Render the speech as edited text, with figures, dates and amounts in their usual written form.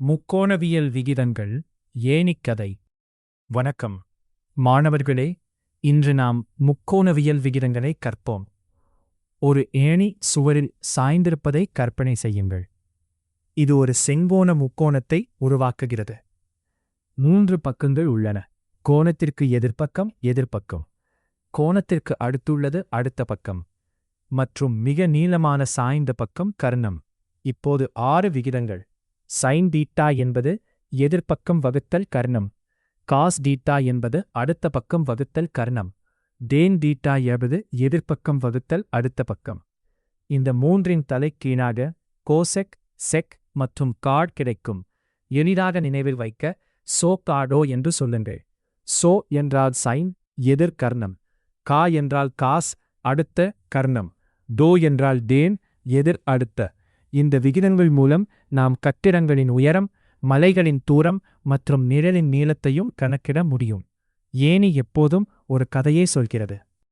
முக்கோணவியல் விகிதங்கள் ஏணிக்கதை. வணக்கம் மாணவர்களே, இன்று நாம் முக்கோணவியல் விகிதங்களை கற்போம். ஒரு ஏணி சுவரில் சாய்ந்திருப்பதை கற்பனை செய்யுங்கள். இது ஒரு செங்கோண முக்கோணத்தை உருவாக்குகிறது. 3 பக்கங்கள் உள்ளன. கோணத்திற்கு எதிர்ப்பக்கம் எதிர்ப்பக்கம், கோணத்திற்கு அடுத்துள்ளது அடுத்த பக்கம், மற்றும் மிக நீளமான சாய்ந்த பக்கம் கர்ணம். இப்போது 6 விகிதங்கள். சைன் தீட்டா என்பது எதிர்ப்பக்கம் வகுத்தல் கர்ணம். காஸ் தீட்டா என்பது அடுத்த பக்கம் வகுத்தல் கர்ணம். டேன் தீட்டா என்பது எதிர்ப்பக்கம் வகுத்தல் அடுத்த பக்கம். இந்த மூன்றின் தலைக்கீழாக கோசெக், செக் மற்றும் காட் கிடைக்கும். எளிதாக நினைவில் வைக்க சோ காடோ என்று சொல்லுங்கள். சோ என்றால் சைன், எதிர் கர்ணம். கா என்றால் காஸ், அடுத்த கர்ணம். டோ என்றால் டேன், எதிர் அடுத்த. இந்த விகிதங்கள் மூலம் நாம் கட்டிடங்களின் உயரம், மலைகளின் தூரம் மற்றும் நிழலின் நீளத்தையும் கணக்கிட முடியும். ஏணி எப்போதும் ஒரு கதையை சொல்கிறது.